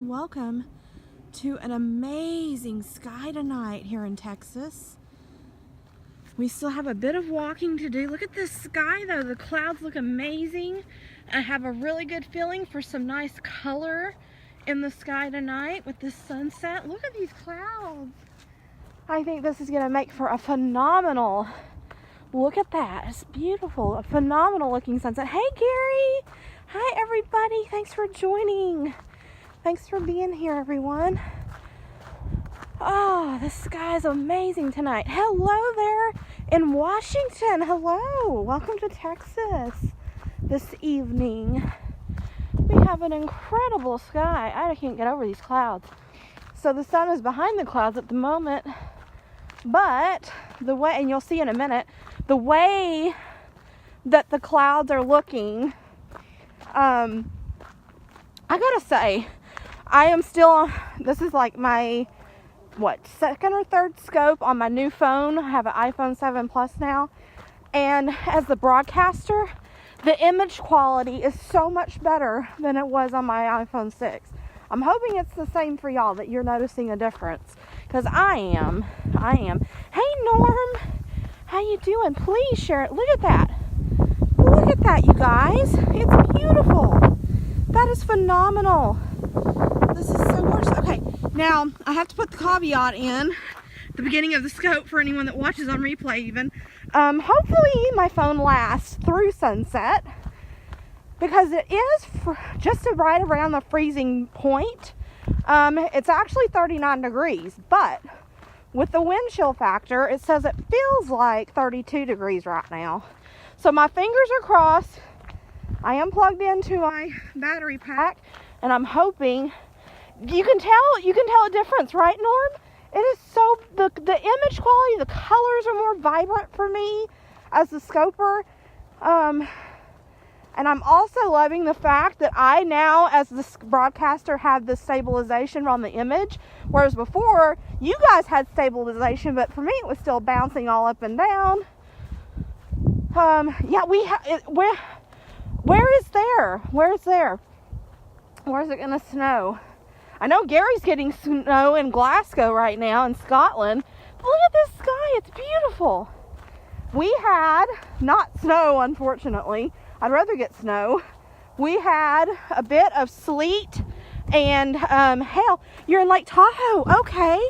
Welcome to an amazing sky tonight here in Texas. We still have a bit of walking to do. Look at this sky though. The clouds look amazing. I have a really good feeling for some nice color in the sky tonight with this sunset. Look at these clouds. I think this is going to make for a phenomenal, look at that. It's beautiful. A phenomenal looking sunset. Hey Gary. Hi everybody. Thanks for joining. Thanks for being here, everyone. Oh, the sky is amazing tonight. Hello there in Washington. Hello. Welcome to Texas this evening. We have an incredible sky. I can't get over these clouds. So the sun is behind the clouds at the moment, but the way, and you'll see in a minute, the way that the clouds are looking, I gotta say, I am still, this is like my, second or third scope on my new phone. I have an iPhone 7 Plus now. And as the broadcaster, the image quality is so much better than it was on my iPhone 6. I'm hoping it's the same for y'all, that you're noticing a difference. Because I am. Hey Norm, how you doing? Please share it. Look at that. Look at that, you guys. It's beautiful. That is phenomenal. This is so gorgeous. Okay, now I have to put the caveat in the beginning of the scope for anyone that watches on replay even. Hopefully my phone lasts through sunset, because it is just right around the freezing point. It's actually 39 degrees, but with the wind chill factor, it says it feels like 32 degrees right now. So my fingers are crossed. I am plugged into my battery pack, and I'm hoping you can tell a difference, right, Norm? It is so, the image quality, the colors are more vibrant for me as the scoper. And I'm also loving the fact that I now, as the broadcaster, have the stabilization on the image, whereas before you guys had stabilization, but for me it was still bouncing all up and down. Yeah, where is there? Where's there? Where's it gonna snow? I know Gary's getting snow in Glasgow right now in Scotland. But look at this sky, it's beautiful. We had, not snow unfortunately, I'd rather get snow. We had a bit of sleet and hail. You're in Lake Tahoe, okay.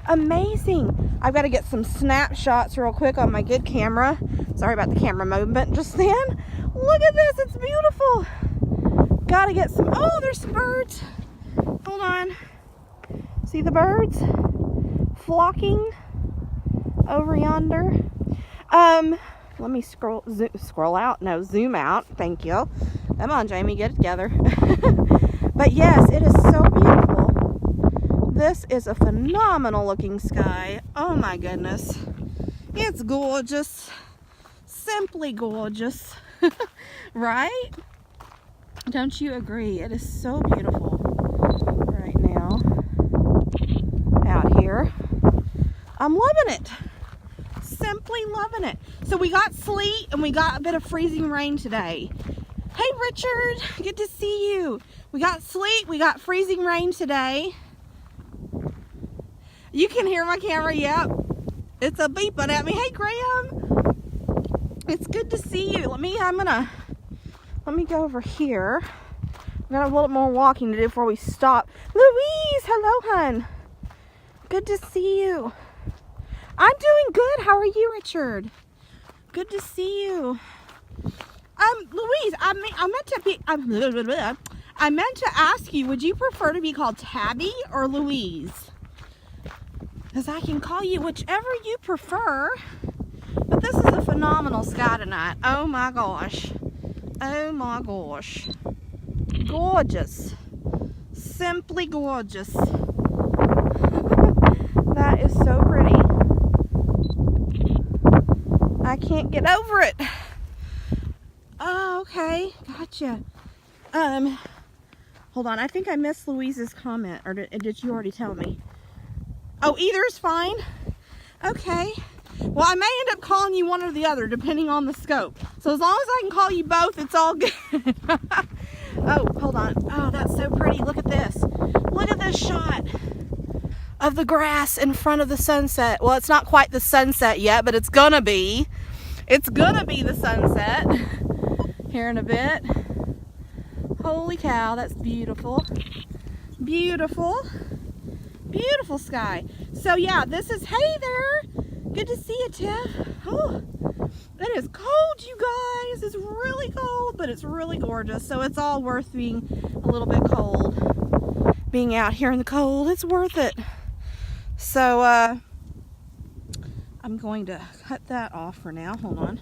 Amazing. I've got to get some snapshots real quick on my good camera. Sorry about the camera movement just then. Look at this, it's beautiful. Gotta get some, oh, there's some birds. Hold on. See the birds flocking over yonder? Let me zoom out. Thank you. Come on, Jamie, get it together. But yes, it is so beautiful. This is a phenomenal looking sky. Oh my goodness. It's gorgeous. Simply gorgeous. Right? Don't you agree? It is so beautiful right now out here. I'm loving it. Simply loving it. So we got sleet and we got a bit of freezing rain today. Hey Richard, good to see you. We got sleet, we got freezing rain today. You can hear my camera, yep. It's a beeping at me. Hey Graham, it's good to see you. Let me go over here. I've got a little more walking to do before we stop. Louise, hello, hun. Good to see you. I'm doing good. How are you, Richard? Good to see you. Louise, I meant to ask you, would you prefer to be called Tabby or Louise? Because I can call you whichever you prefer. But this is a phenomenal sky tonight. Oh my gosh. Oh my gosh. Gorgeous. Simply gorgeous. That is so pretty. I can't get over it. Oh, okay. Gotcha. Hold on. I think I missed Louise's comment. Or did you already tell me? Oh, either is fine. Okay. Well, I may end up calling you one or the other, depending on the scope. So as long as I can call you both, it's all good. Oh, hold on. Oh, that's so pretty. Look at this. Look this shot of the grass in front of the sunset. Well, it's not quite the sunset yet, but it's gonna be. It's gonna be the sunset here in a bit. Holy cow, that's beautiful. Beautiful. Beautiful sky. So yeah, this is, hey there. Good to see you, Tiff. Oh, it is cold, you guys. It's really cold, but it's really gorgeous. So it's all worth being a little bit cold. Being out here in the cold, it's worth it. So I'm going to cut that off for now. Hold on.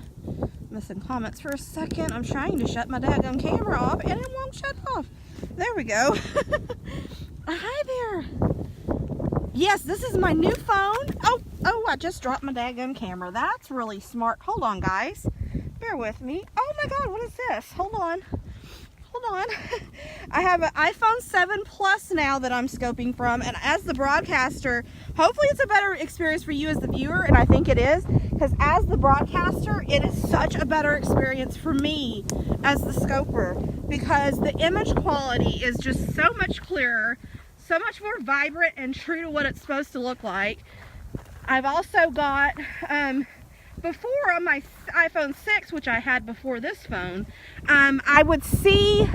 Missing comments for a second. I'm trying to shut my daggone camera off and it won't shut off. There we go. Hi there. Yes, this is my new phone. Oh, I just dropped my daggone camera. That's really smart. Hold on, guys. Bear with me. Oh my God, what is this? Hold on. I have an iPhone 7 Plus now that I'm scoping from, and as the broadcaster, hopefully it's a better experience for you as the viewer, and I think it is, because as the broadcaster, it is such a better experience for me as the scoper, because the image quality is just so much clearer, so much more vibrant and true to what it's supposed to look like. I've also got, before on my iPhone 6, which I had before this phone, I would see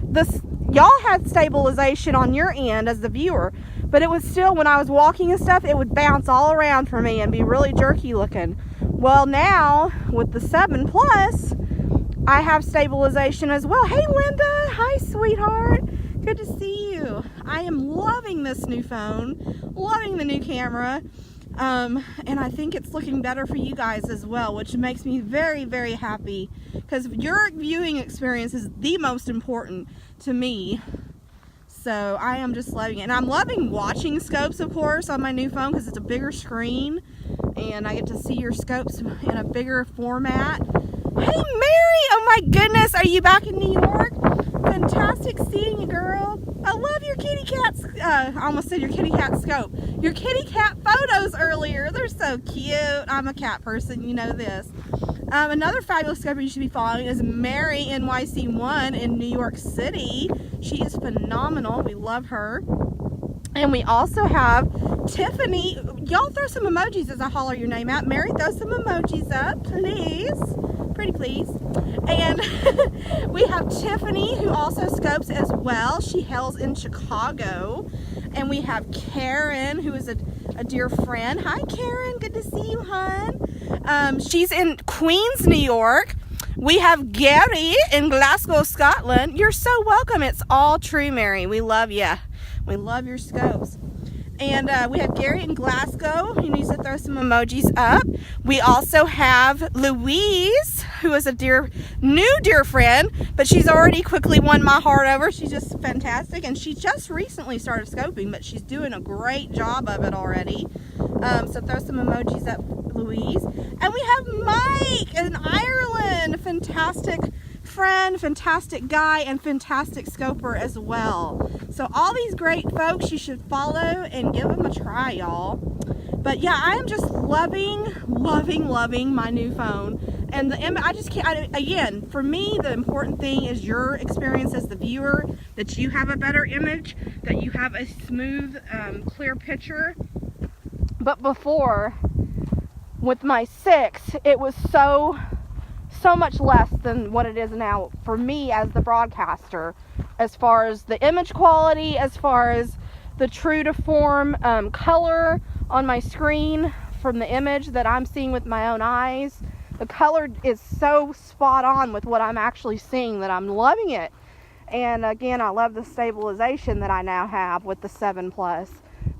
this, y'all had stabilization on your end as the viewer, but it was still, when I was walking and stuff, it would bounce all around for me and be really jerky looking. Well, now with the 7 Plus, I have stabilization as well. Hey Linda, hi sweetheart, good to see you. I am loving this new phone, loving the new camera. And I think it's looking better for you guys as well, which makes me very, very happy, because your viewing experience is the most important to me. So I am just loving it, and I'm loving watching scopes, of course, on my new phone, because it's a bigger screen and I get to see your scopes in a bigger format. Hey Mary, oh my goodness, are you back in New York? Fantastic seeing you, girl. I love your kitty cats. I almost said your kitty cat scope. Your kitty cat photos earlier. They're so cute. I'm a cat person, you know this. Another fabulous scoper you should be following is Mary NYC1 in New York City. She is phenomenal. We love her. And we also have Tiffany. Y'all throw some emojis as I holler your name out. Mary, throw some emojis up, please. Pretty please. And we have Tiffany, who also scopes as well. She hails in Chicago. And we have Karen, who is a dear friend. Hi Karen, good to see you, hon. She's in Queens, New York. We have Gary in Glasgow, Scotland. You're so welcome. It's all true, Mary. We love you. We love your scopes. And we have Gary in Glasgow, who needs to throw some emojis up. We also have Louise, who is a new dear friend, but she's already quickly won my heart over. She's just fantastic, and she just recently started scoping, but she's doing a great job of it already. So throw some emojis up, Louise. And we have Mike in Ireland, fantastic friend, fantastic guy, and fantastic scoper as well. So all these great folks you should follow and give them a try, y'all. But yeah, I am just loving my new phone. And I just can't, again, for me, the important thing is your experience as the viewer, that you have a better image, that you have a smooth, clear picture. But before, with my 6, it was so much less than what it is now for me as the broadcaster, as far as the image quality, as far as the true to form color on my screen from the image that I'm seeing with my own eyes. The color is so spot on with what I'm actually seeing that I'm loving it. And again, I love the stabilization that I now have with the 7 Plus,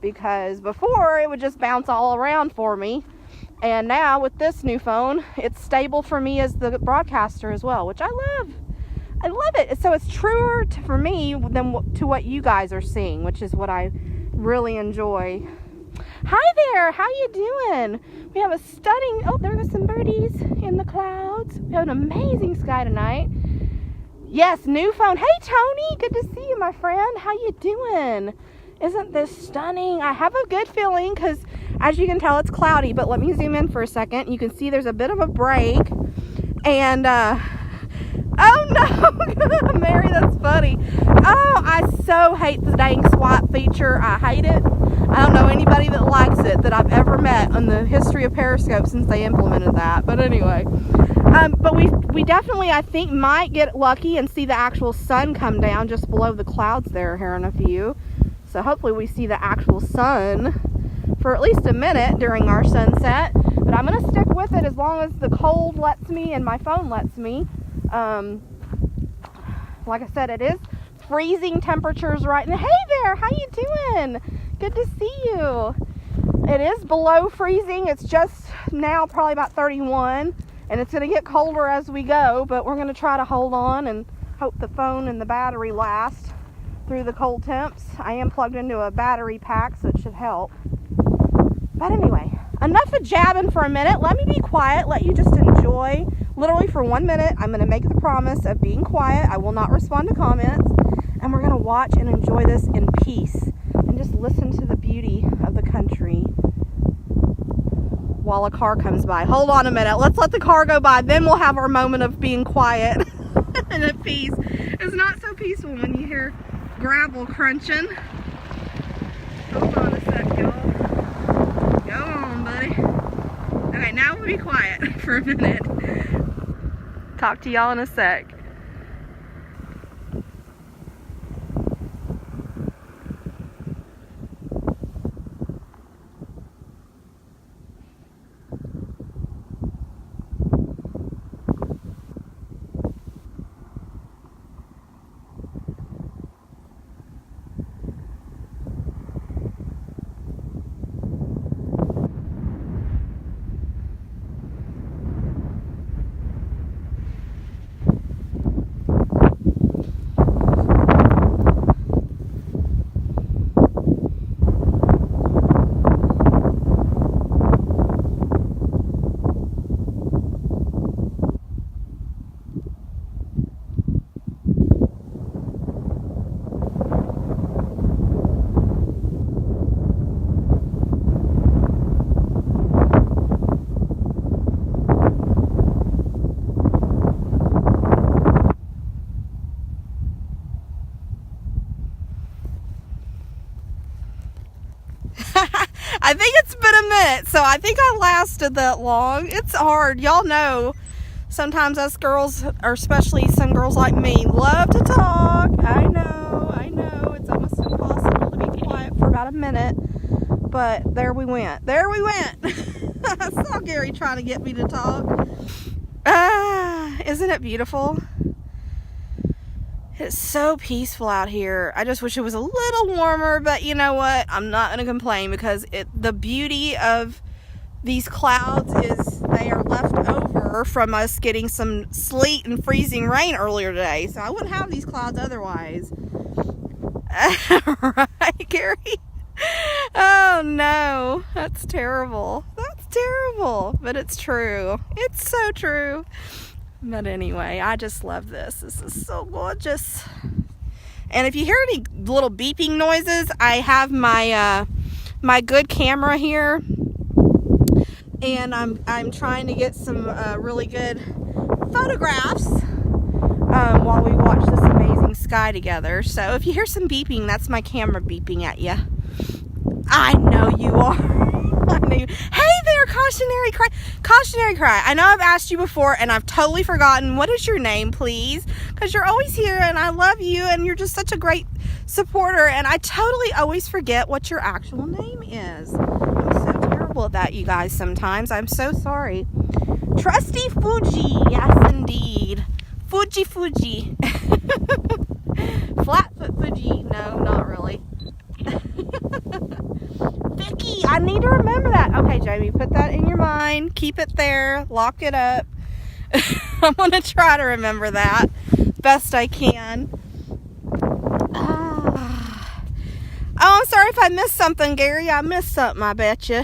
because before it would just bounce all around for me. And now with this new phone, it's stable for me as the broadcaster as well, which I love. I love it. So it's truer for me than to what you guys are seeing, which is what I really enjoy. Hi there, how you doing? We have a stunning, oh, there go some birdies in the clouds. We have an amazing sky tonight. Yes, new phone. Hey Tony, good to see you, my friend. How you doing? Isn't this stunning? I have a good feeling, because as you can tell, it's cloudy, but let me zoom in for a second. You can see there's a bit of a break. And, oh no, Mary, that's funny. Oh, I so hate the dang swipe feature temperature. I hate it. I don't know anybody that likes it that I've ever met in the history of Periscope since they implemented that. But anyway, but we definitely, I think, might get lucky and see the actual sun come down just below the clouds there here in a few. So hopefully we see the actual sun for at least a minute during our sunset. But I'm going to stick with it as long as the cold lets me and my phone lets me. Like I said, it is freezing temperatures right now. Hey there, how you doing? Good to see you. It is below freezing. It's just now probably about 31, and it's going to get colder as we go, but we're going to try to hold on and hope the phone and the battery last through the cold temps. I am plugged into a battery pack, so it should help. But anyway, enough of jabbing for a minute. Let me be quiet, let you just enjoy. Literally for 1 minute, I'm going to make the promise of being quiet. I will not respond to comments, and we're going to watch and enjoy this in peace and just listen to the beauty of the country while a car comes by. Hold on a minute. Let's let the car go by. Then we'll have our moment of being quiet and at peace. It's not so peaceful when you hear gravel crunching. Hold on a sec, y'all. Go on, buddy. Okay, now we'll be quiet for a minute. Talk to y'all in a sec. I think it's been a minute, so I think I lasted that long. It's hard. Y'all know sometimes us girls, or especially some girls like me, love to talk. I know. It's almost impossible to be quiet for about a minute. But there we went. I saw Gary trying to get me to talk. Isn't it beautiful? It's so peaceful out here. I just wish it was a little warmer, but you know what? I'm not going to complain because the beauty of these clouds is they are left over from us getting some sleet and freezing rain earlier today. So I wouldn't have these clouds otherwise. Right, Gary? Oh no, that's terrible. But it's true. It's so true. But anyway, I just love this. This is so gorgeous. And if you hear any little beeping noises, I have my my good camera here, and I'm trying to get some really good photographs while we watch this amazing sky together. So if you hear some beeping, that's my camera beeping at you. I know you are. I know you. Hey there, cautionary cry. I know I've asked you before and I've totally forgotten. What is your name, please? Because you're always here and I love you and you're just such a great supporter, and I totally always forget what your actual name is. I'm so terrible at that, you guys, sometimes. I'm so sorry. Trusty Fuji. Yes, indeed. Fuji. Flatfoot Fuji. No, not really. Vicky, I need to remember that. Okay, Jamie, put that in your mind. Keep it there. Lock it up. I'm going to try to remember that best I can. Oh, I'm sorry if I missed something, Gary. I missed something, I bet you,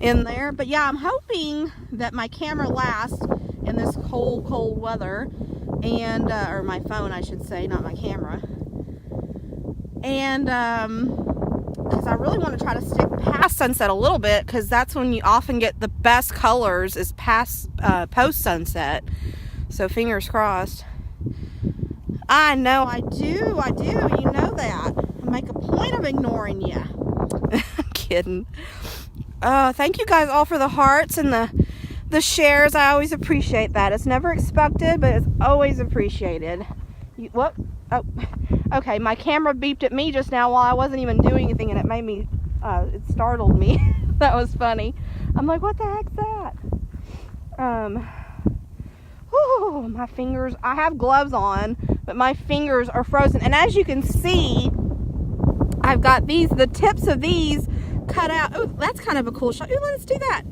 in there. But yeah, I'm hoping that my camera lasts in this cold weather. And, or my phone, I should say, not my camera. And, because I really want to try to stick past sunset a little bit, because that's when you often get the best colors is past post sunset. So fingers crossed. I know I do. You know that. I'm make a point of ignoring you. I'm kidding. Thank you guys all for the hearts and the shares. I always appreciate that. It's never expected, but it's always appreciated. What? Oh, okay. My camera beeped at me just now while I wasn't even doing anything, and it made me, it startled me. That was funny. I'm like, what the heck's that? Whew, my fingers, I have gloves on, but my fingers are frozen. And as you can see, I've got the tips of these cut out. Oh, that's kind of a cool shot. Ooh, let's do that.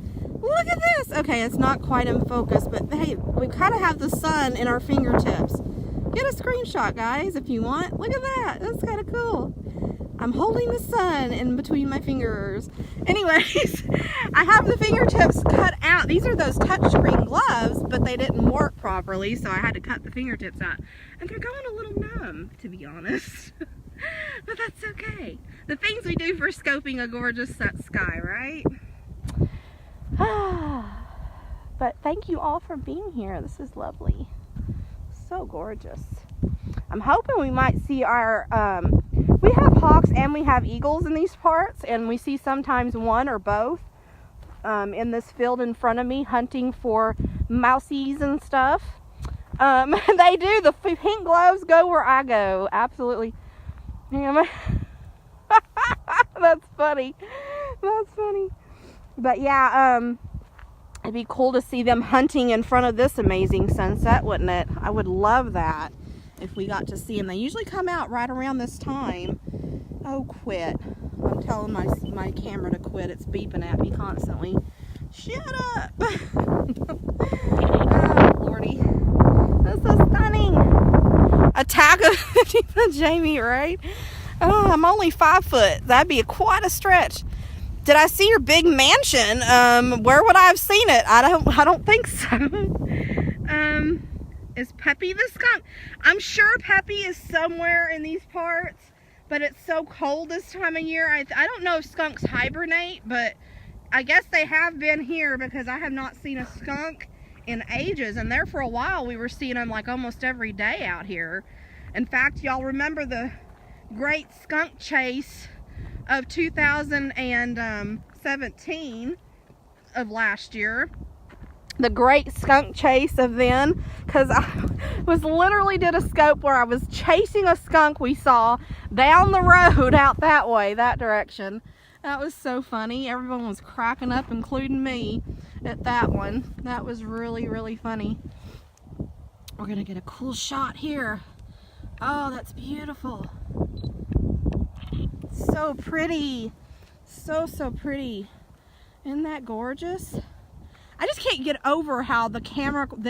Look at this. Okay, it's not quite in focus, but hey, we kind of have the sun in our fingertips. Get a screenshot, guys, if you want. Look at that. That's kind of cool. I'm holding the sun in between my fingers. Anyways, I have the fingertips cut out. These are those touchscreen gloves, but they didn't work properly, so I had to cut the fingertips out. And they're going a little numb, to be honest. But that's okay. The things we do for scoping a gorgeous sky, right? But thank you all for being here. This is lovely. So gorgeous. I'm hoping we might see our, we have hawks and we have eagles in these parts, and we see sometimes one or both in this field in front of me hunting for mousies and stuff. They do. The pink gloves go where I go. Absolutely. That's funny. That's funny. But yeah, it'd be cool to see them hunting in front of this amazing sunset, wouldn't it? I would love that if we got to see them. They usually come out right around this time. Oh, quit. I'm telling my camera to quit. It's beeping at me constantly. Shut up. Oh, Lordy. This is stunning. Attack of 50-foot Jamie, right? Oh, I'm only 5 foot. That'd be quite a stretch. Did I see your big mansion? Where would I have seen it? I don't think so. Is Peppy the skunk? I'm sure Peppy is somewhere in these parts, but it's so cold this time of year. I don't know if skunks hibernate, but I guess they have been here because I have not seen a skunk in ages. And there for a while, we were seeing them like almost every day out here. In fact, y'all remember the great skunk chase of 2017 of last year. The great skunk chase of then, because I literally did a scope where I was chasing a skunk we saw down the road out that way, that direction. That was so funny. Everyone was cracking up, including me, at that one. That was really, really funny. We're gonna get a cool shot here. Oh, that's beautiful. So pretty. So pretty. Isn't that gorgeous? I just can't get over how the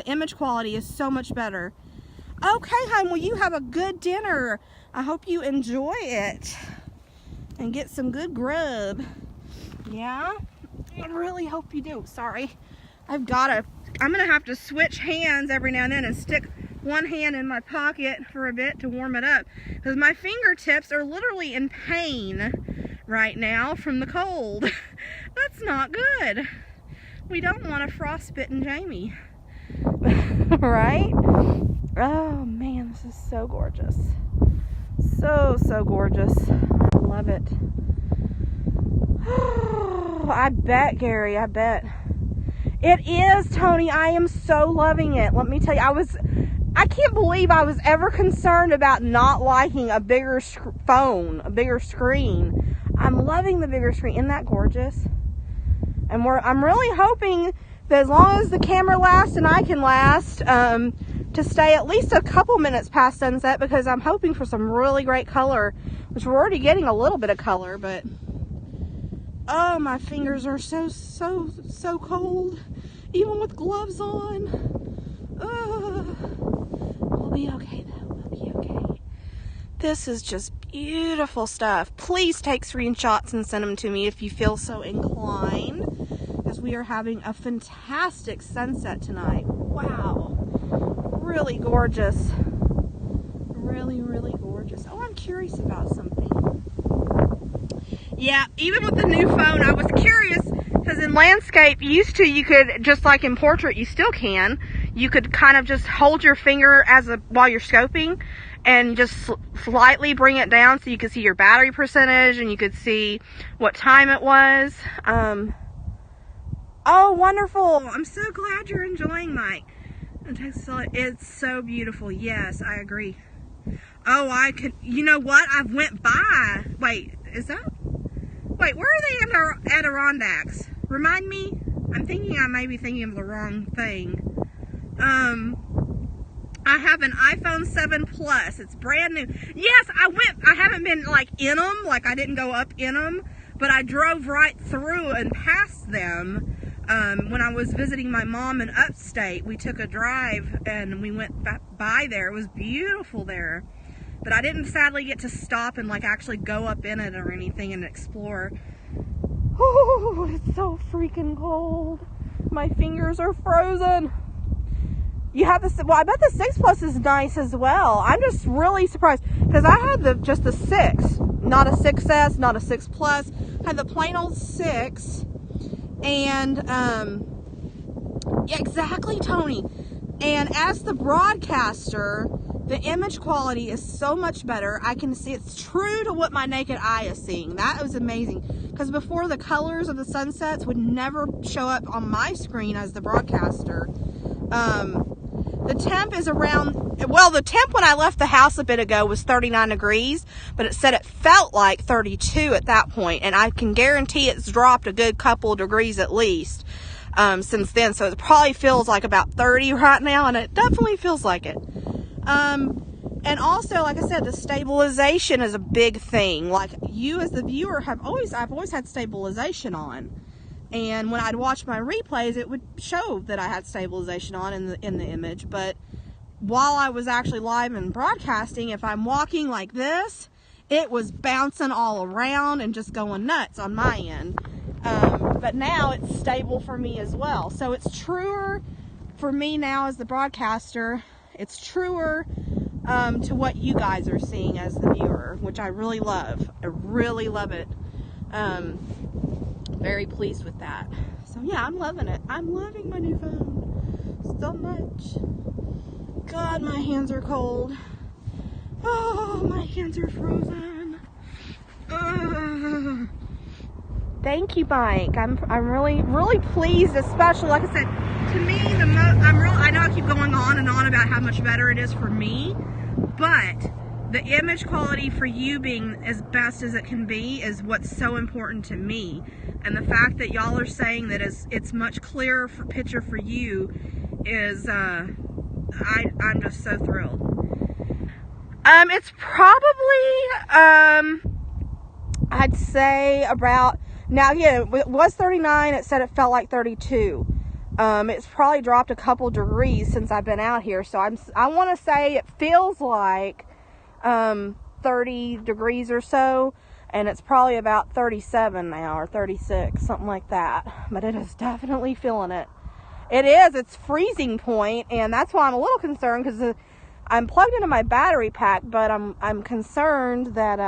image quality is so much better. Okay, hon, well, you have a good dinner. I hope you enjoy it and get some good grub. Yeah? I really hope you do. Sorry. I'm gonna have to switch hands every now and then and stick one hand in my pocket for a bit to warm it up, because my fingertips are literally in pain right now from the cold. That's not good. We don't want a frostbitten Jamie. Right? Oh man, this is so gorgeous. So gorgeous. I love it. I bet, Gary, I bet. It is, Tony. I am so loving it. Let me tell you, I can't believe I was ever concerned about not liking a bigger phone, a bigger screen. I'm loving the bigger screen. Isn't that gorgeous? And I'm really hoping that as long as the camera lasts and I can last, to stay at least a couple minutes past sunset, because I'm hoping for some really great color, which we're already getting a little bit of color, but oh, my fingers are so cold, even with gloves on. We'll be okay though. We'll be okay. This is just beautiful stuff. Please take screenshots and send them to me if you feel so inclined, because we are having a fantastic sunset tonight. Wow. Really gorgeous. Really, really gorgeous. Oh, I'm curious about something. Yeah, even with the new phone, I was curious, because in landscape, you could, just like in portrait, you still can, you could kind of just hold your finger while you're scoping, and just slightly bring it down so you could see your battery percentage and you could see what time it was. Oh, wonderful. I'm so glad you're enjoying Mike. It's so beautiful. Yes, I agree. Oh, I could, you know what? I've went by. Wait, wait, where are they in our Adirondacks? Remind me? I may be thinking of the wrong thing. I have an iPhone 7 Plus. It's brand new. Yes, I haven't been like in them, like I didn't go up in them, but I drove right through and past them. When I was visiting my mom in upstate, we took a drive and we went by there. It was beautiful there. But I didn't sadly get to stop and like actually go up in it or anything and explore. Oh, it's so freaking cold. My fingers are frozen. You have this, well, I bet the 6 Plus is nice as well. I'm just really surprised because I had just the 6, not a 6S, not a 6 Plus. I had the plain old 6. And, yeah, exactly, Tony. And as the broadcaster, the image quality is so much better. I can see it's true to what my naked eye is seeing. That was amazing. Because before, the colors of the sunsets would never show up on my screen as the broadcaster. The temp is around, well, the temp when I left the house a bit ago was 39 degrees, but it said it felt like 32 at that point, and I can guarantee it's dropped a good couple of degrees at least since then, so it probably feels like about 30 right now, and it definitely feels like it. And also, like I said, the stabilization is a big thing. Like, you as the viewer I've always had stabilization on. And when I'd watch my replays, it would show that I had stabilization on in the image. But while I was actually live and broadcasting, if I'm walking like this, it was bouncing all around and just going nuts on my end. But now it's stable for me as well. So it's truer for me now as the broadcaster. It's truer to what you guys are seeing as the viewer, which I really love. I really love it. Very pleased with that. So yeah, I'm loving it. I'm loving my new phone so much. God, my hands are cold. Oh, my hands are frozen. Thank you, Mike. I'm really pleased, especially like I said, to me I know I keep going on and on about how much better it is for me, but the image quality for you being as best as it can be is what's so important to me. And the fact that y'all are saying that it's much clearer picture for you is, I'm just so thrilled. It's probably, I'd say about, now yeah, it was 39, it said it felt like 32. It's probably dropped a couple degrees since I've been out here, so I want to say it feels like 30 degrees or so, and it's probably about 37 now, or 36, something like that. But it is definitely feeling it. It's freezing point, and that's why I'm a little concerned, because I'm plugged into my battery pack, but I'm concerned that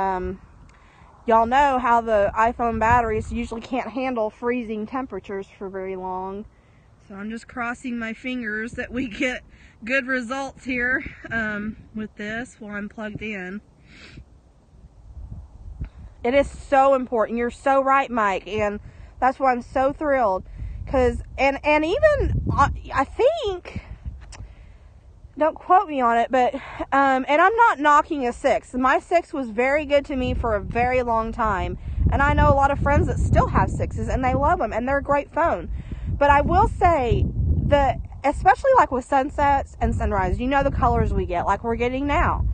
y'all know how the iPhone batteries usually can't handle freezing temperatures for very long. So I'm just crossing my fingers that we get good results here with this while I'm plugged in. It is so important. You're so right, Mike, and that's why I'm so thrilled. Cause and even I think, don't quote me on it, but and I'm not knocking a 6. My 6 was very good to me for a very long time, and I know a lot of friends that still have 6s and they love them and they're a great phone. But I will say that, especially like with sunsets and sunrise, you know the colors we get, like we're getting now.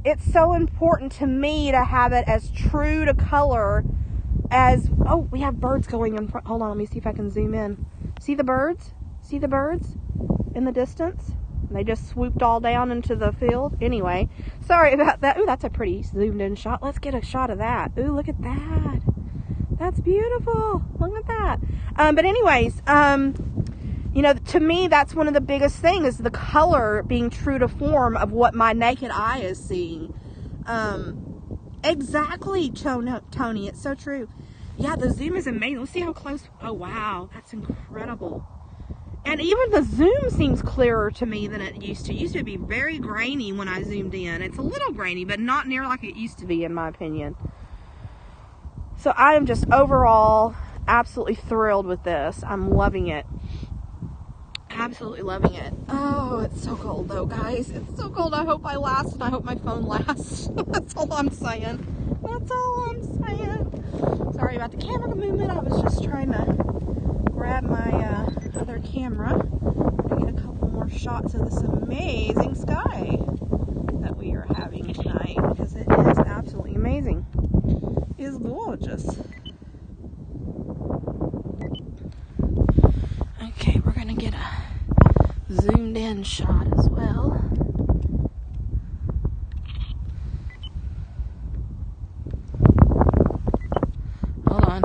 It's so important to me to have it as true to color as, oh, we have birds going in front. Hold on, let me see if I can zoom in. See the birds? See the birds in the distance? They just swooped all down into the field. Anyway, sorry about that. Ooh, that's a pretty zoomed in shot. Let's get a shot of that. Ooh, look at that. That's beautiful. Look at that. But anyways, you know, to me, that's one of the biggest things, is the color being true to form of what my naked eye is seeing. Exactly, Tony. It's so true. Yeah, the zoom is amazing. Let's see how close. Oh, wow. That's incredible. And even the zoom seems clearer to me than it used to. It used to be very grainy when I zoomed in. It's a little grainy, but not near like it used to be, in my opinion. So I am just overall absolutely thrilled with this. I'm loving it. Absolutely loving it. Oh, it's so cold though, guys. It's so cold. I hope I last, and I hope my phone lasts. That's all I'm saying. That's all I'm saying. Sorry about the camera movement. I was just trying to grab my other camera and get a couple more shots of this amazing sky that we are having tonight, because it is absolutely amazing. It is gorgeous. Okay, we're gonna get a zoomed in shot as well. Hold on.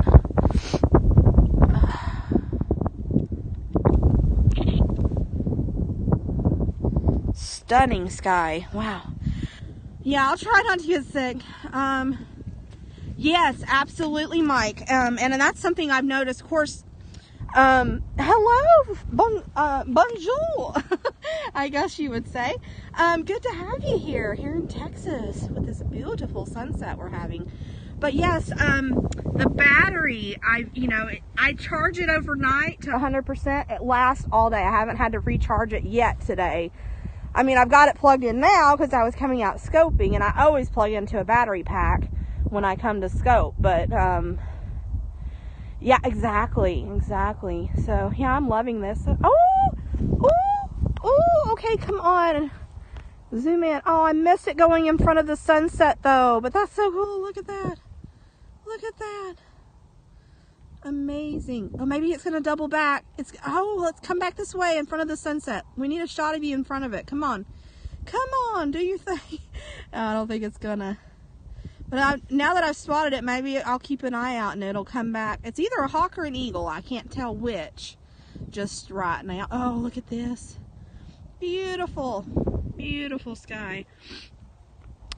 Stunning sky. Wow. Yeah, I'll try not to get sick. Yes, absolutely, Mike. And that's something I've noticed. Of course, hello, bonjour, I guess you would say. Good to have you here in Texas with this beautiful sunset we're having. But yes, the battery, I charge it overnight to 100%. It lasts all day. I haven't had to recharge it yet today. I mean, I've got it plugged in now because I was coming out scoping, and I always plug into a battery pack when I come to scope. But, yeah, exactly. So, yeah, I'm loving this. Okay, come on. Zoom in. Oh, I missed it going in front of the sunset, though. But that's so cool. Look at that. Amazing. Oh, maybe it's going to double back. Let's come back this way in front of the sunset. We need a shot of you in front of it. Come on, do your thing. I don't think it's gonna. But now that I've spotted it, maybe I'll keep an eye out and it'll come back. It's either a hawk or an eagle. I can't tell which just right now. Oh, look at this. Beautiful sky.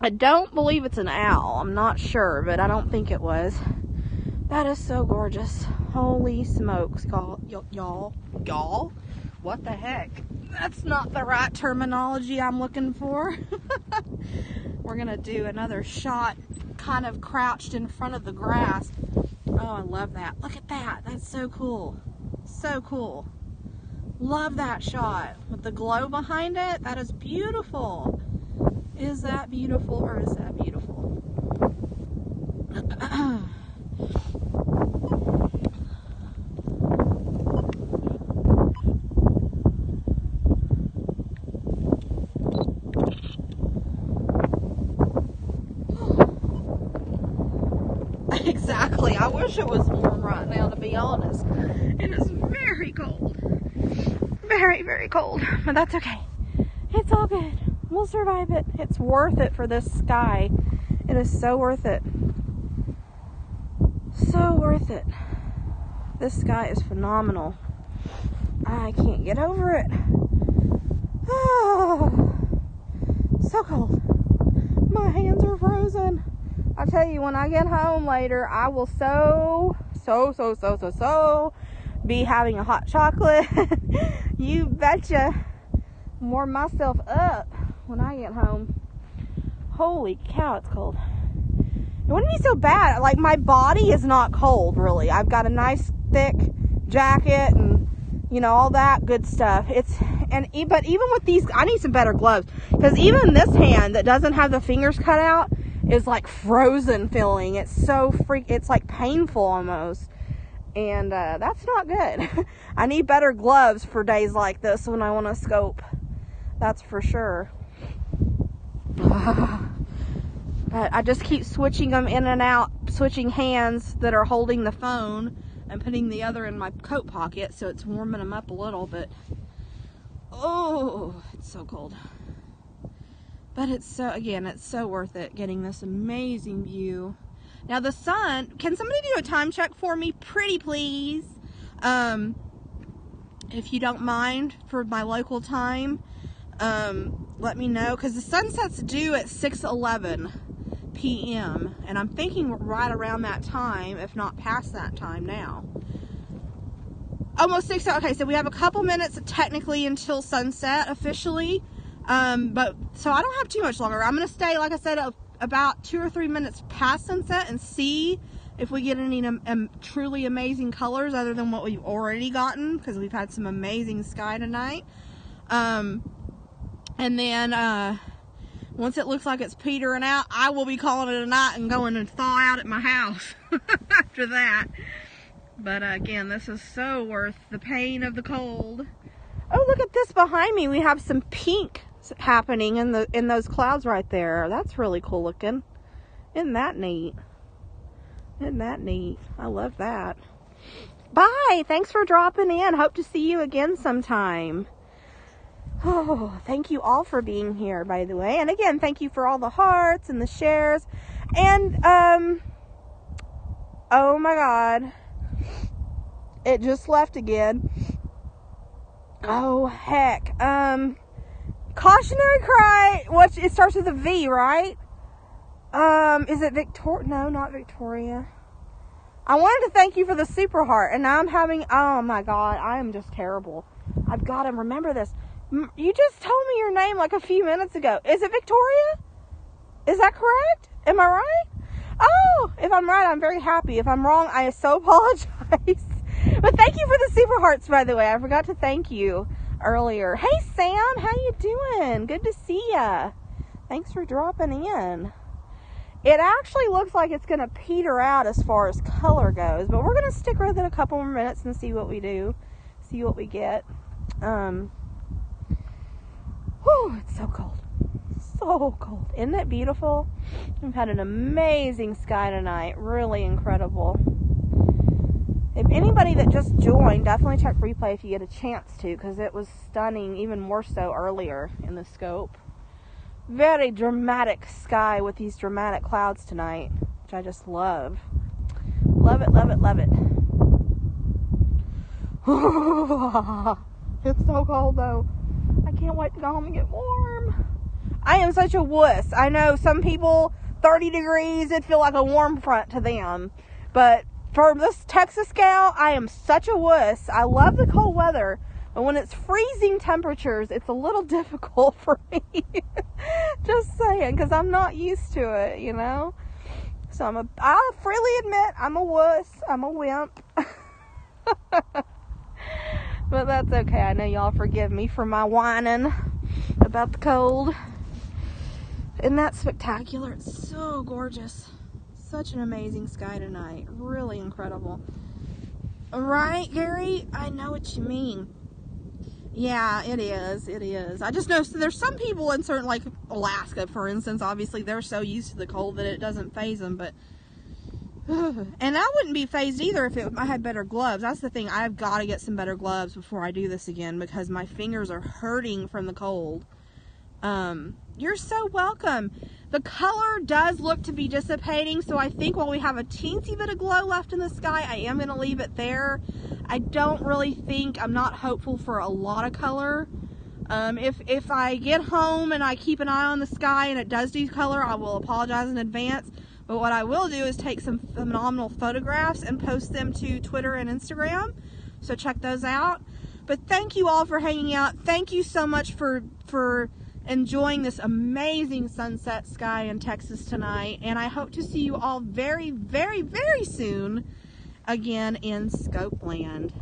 I don't believe it's an owl. I'm not sure, but I don't think it was. That is so gorgeous. Holy smokes, y'all. What the heck? That's not the right terminology I'm looking for. We're gonna do another shot kind of crouched in front of the grass. Oh, I love that. Look at that. That's so cool. Love that shot with the glow behind it. That is beautiful. Is that beautiful, or is that beautiful? Exactly. I wish it was warm right now, to be honest. It is very cold. Very cold. But that's okay. It's all good. We'll survive it. It's worth it for this sky. It is so worth it. So worth it. This sky is phenomenal. I can't get over it. Oh, so cold. My hands are frozen. I tell you, when I get home later, I will so be having a hot chocolate. You betcha. Warm myself up when I get home. Holy cow, it's cold. It wouldn't be so bad. Like, my body is not cold, really. I've got a nice thick jacket and, all that good stuff. But even with these, I need some better gloves, because even this hand that doesn't have the fingers cut out is like frozen feeling. It's so it's like painful almost. And that's not good. I need better gloves for days like this when I want to scope. That's for sure. But I just keep switching them in and out, switching hands that are holding the phone and putting the other in my coat pocket, so it's warming them up a little. But oh, it's so cold. But it's so worth it, getting this amazing view. Now the sun, can somebody do a time check for me, pretty please? If you don't mind, for my local time, let me know, because the sunset's due at 6:11 p.m. and I'm thinking right around that time, if not past that time now. Almost 6 hours. Okay, so we have a couple minutes technically until sunset officially. But so I don't have too much longer. I'm going to stay, like I said, about 2 or 3 minutes past sunset and see if we get any truly amazing colors other than what we've already gotten, because we've had some amazing sky tonight. And then once it looks like it's petering out, I will be calling it a night and going and thaw out at my house after that. But again, this is so worth the pain of the cold. Oh, look at this behind me. We have some pink happening in those clouds right there. That's really cool looking. Isn't that neat? Isn't that neat? I love that. Bye. Thanks for dropping in. Hope to see you again sometime. Oh, thank you all for being here, by the way. And again, thank you for all the hearts and the shares. And, oh my God. It just left again. Oh, heck. Cautionary cry. It starts with a V, right? Is it Victoria? No, not Victoria. I wanted to thank you for the super heart, and now I'm having, oh my God, I am just terrible. I've got to remember this. You just told me your name like a few minutes ago. Is it Victoria? Is that correct? Am I right? Oh, if I'm right, I'm very happy. If I'm wrong, I so apologize. But thank you for the super hearts, by the way. I forgot to thank you earlier. Hey, Sam, how you doing? Good to see ya. Thanks for dropping in. It actually looks like it's going to peter out as far as color goes, but we're going to stick with it a couple more minutes and see what we do, see what we get. Whew, it's so cold. So cold. Isn't it beautiful? We've had an amazing sky tonight. Really incredible. If anybody that just joined, definitely check replay if you get a chance to, because it was stunning, even more so earlier in the scope. Very dramatic sky with these dramatic clouds tonight, which I just love. Love it, love it, love it. It's so cold though. I can't wait to go home and get warm. I am such a wuss. I know some people, 30 degrees, it'd feel like a warm front to them. But for this Texas gal, I am such a wuss. I love the cold weather. But when it's freezing temperatures, it's a little difficult for me. Just saying, because I'm not used to it, you know? So I'll freely admit, I'm a wuss. I'm a wimp. But that's okay. I know y'all forgive me for my whining about the cold. Isn't that spectacular? It's so gorgeous. Such an amazing sky tonight. Really incredible. Right, Gary? I know what you mean. Yeah, it is. It is. I just know there's some people in certain, like Alaska, for instance, obviously they're so used to the cold that it doesn't faze them, but and I wouldn't be phased either if I had better gloves. That's the thing. I've got to get some better gloves before I do this again, because my fingers are hurting from the cold. You're so welcome. The color does look to be dissipating, so I think while we have a teensy bit of glow left in the sky, I am going to leave it there. I don't really think, I'm not hopeful for a lot of color. If I get home and I keep an eye on the sky and it does do color, I will apologize in advance. But what I will do is take some phenomenal photographs and post them to Twitter and Instagram. So check those out. But thank you all for hanging out. Thank you so much for enjoying this amazing sunset sky in Texas tonight. And I hope to see you all very, very, very soon again in Scope Land.